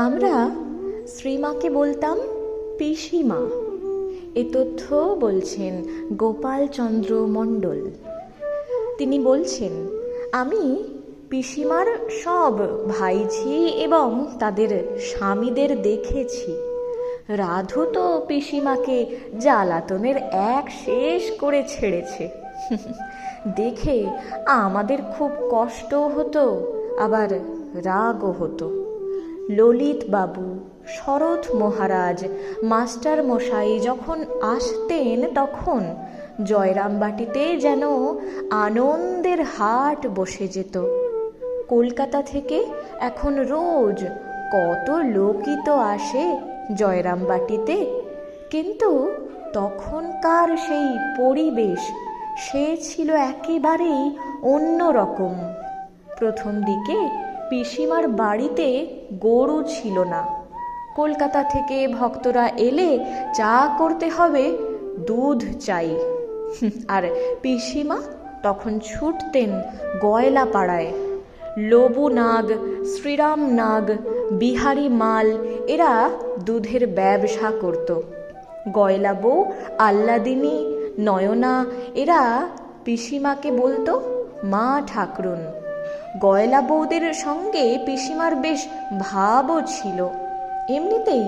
আমরা শ্রীমাকে বলতাম পিসিমা। এ তথ্য বলছেন গোপালচন্দ্র মণ্ডল। তিনি বলছেন, আমি পিসিমার সব ভাইঝি এবং তাদের স্বামীদের দেখেছি। রাধু তো পিসিমাকে জ্বালাতনের এক শেষ করে ছেড়েছে। দেখে আমাদের খুব কষ্টও হতো, আবার রাগও হতো। ললিত বাবু, শরৎ মহারাজ, মাস্টার মশাই যখন আসতেন তখন জয়রামবাটিতে যেন আনন্দের হাট বসে যেত। কলকাতা থেকে এখন রোজ কত লোকই তো আসে জয়রামবাটিতে, কিন্তু তখনকার সেই পরিবেশ সে ছিল একেবারেই অন্য রকম। প্রথম দিকে পিসিমার বাড়িতে গরু ছিল না। কলকাতা থেকে ভক্তরা এলে চা করতে হবে, দুধ চাই। আর পিসিমা তখন ছুটতেন গয়লা পাড়ায়। লবু নাগ, শ্রীরাম নাগ, বিহারি মাল এরা দুধের ব্যবসা করত। গয়লা বউ, আল্লাদিনী, নয়না এরা পিসিমাকে বলতো মা ঠাকরুন। গয়লা বউদের সঙ্গে পিসিমার বেশ ভাবও ছিল। এমনিতেই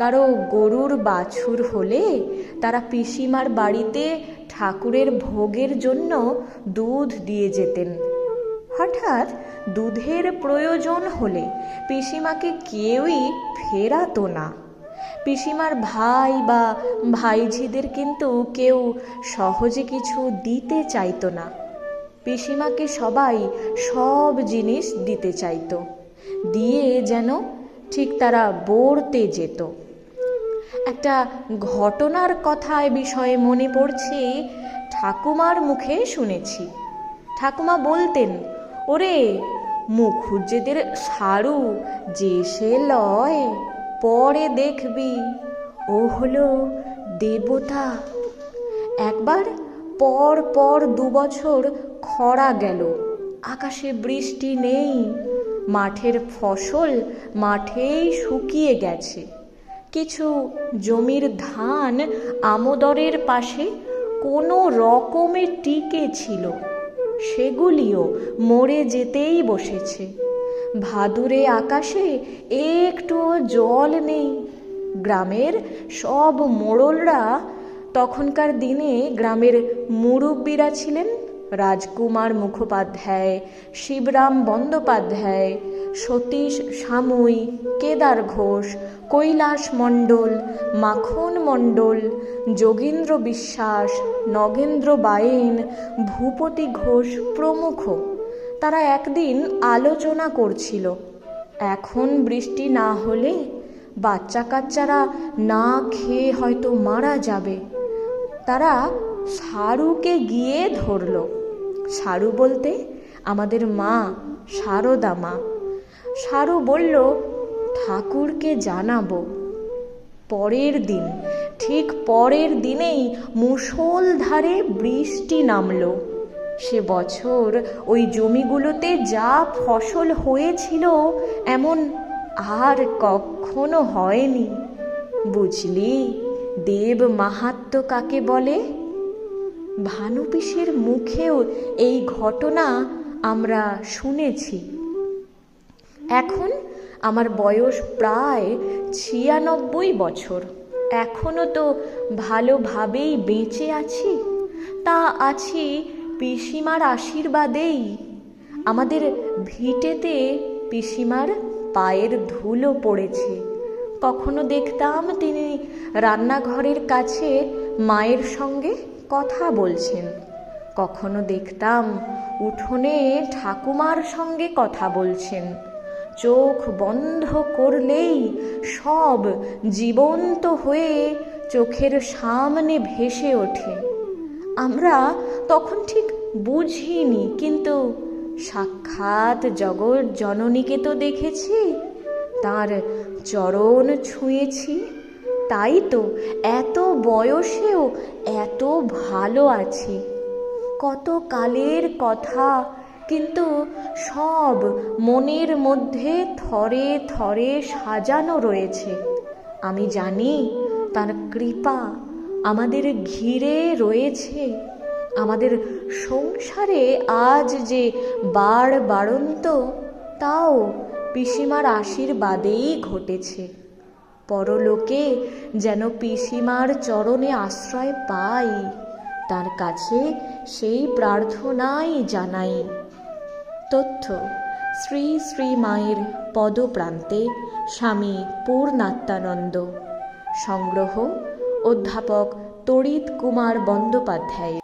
কারো গরুর বাছুর হলে তারা পিসিমার বাড়িতে ঠাকুরের ভোগের জন্য দুধ দিয়ে যেতেন। হঠাৎ দুধের প্রয়োজন হলে পিসিমাকে কেউই ফেরাতো না। পিসিমার ভাই বা ভাইঝিদের কিন্তু কেউ সহজে কিছু দিতে চাইতো না। পিসিমাকে সবাই সব জিনিস দিতে চাইতো, দিয়ে যেন ঠিক তারা বর্তে যেত। একটা ঘটনার কথা এ বিষয়ে মনে পড়ছে, ঠাকুমার মুখে শুনেছি। ঠাকুমা বলতেন, ওরে মুখুজ্জেদের সারু যে সে লয়, পরে দেখবি ও হলো দেবতা। একবার পর পর 2 বছর খরা গেল, আকাশে বৃষ্টি নেই, মাঠের ফসল মাঠেই শুকিয়ে গেছে। কিছু জমির ধান আমোদরের পাশে কোনো রকমে টিকে ছিল, সেগুলিও মরে যেতেই বসেছে। ভাদুরে আকাশে একটুও জল নেই। গ্রামের সব মোড়লরা, তখনকার দিনে গ্রামের মুরব্বীরা ছিলেন রাজকুমার মুখোপাধ্যায়, শিবরাম বন্দ্যোপাধ্যায়, সতীশ সামুই, কেদার ঘোষ, কৈলাস মণ্ডল, মাখন মণ্ডল, যোগীন্দ্র বিশ্বাস, নগেন্দ্র বায়েন, ভূপতি ঘোষ প্রমুখ। তারা একদিন আলোচনা করছিল, এখন বৃষ্টি না হলে বাচ্চা কাচ্চারা না খেয়ে হয়তো মারা যাবে। তারা সারুকে গিয়ে ধরল। সারু বলতে আমাদের মা, সারদা মা। সারু বলল, ঠাকুরকে জানাবো। পরের দিন, ঠিক পরের দিনেই মুষলধারে বৃষ্টি নামলো। সে বছর ওই জমিগুলোতে যা ফসল হয়েছিল এমন আর কখনো হয়নি। বুঝলি দেব মাহাত্ম্য কাকে বলে? ভানুপিসের মুখেও এই ঘটনা আমরা শুনেছি। এখন আমার বয়স প্রায় 96 বছর। এখনো তো ভালোভাবেই বেঁচে আছি। তা আছি পিসিমার আশীর্বাদেই। আমাদের ভিটেতে পিসিমার পায়ের ধুলো পড়েছে। কখনো দেখতাম তিনি রান্নাঘরের কাছে মায়ের সঙ্গে কথা বলছেন, কখনো দেখতাম উঠোনে ঠাকুমার সঙ্গে কথা বলছেন। চোখ বন্ধ করলেই সব জীবন্ত হয়ে চোখের সামনে ভেসে ওঠে। আমরা তখন ঠিক বুঝিনি, কিন্তু সাক্ষাৎ জগৎ জননীকে তো দেখেছি, তার চরণ ছুঁয়েছি। তাই তো এত বয়সেও এত ভালো আছি। কত কালের কথা কিন্তু সব মনের মধ্যে থরে থরে সাজানো রয়েছে। আমি জানি তার কৃপা আমাদের ঘিরে রয়েছে। আমাদের সংসারে আজ যে বাড়ন্ত, তাও পিসিমার আশীর্বাদেই ঘটেছে। পরলোকে যেন পিসিমার চরণে আশ্রয় পাই, তার কাছে সেই প্রার্থনাই জানাই। তথ্য: শ্রী শ্রী মায়ের পদপ্রান্তে, স্বামী পূর্ণাত্মানন্দ। সংগ্রহ: অধ্যাপক তড়িৎ কুমার বন্দ্যোপাধ্যায়।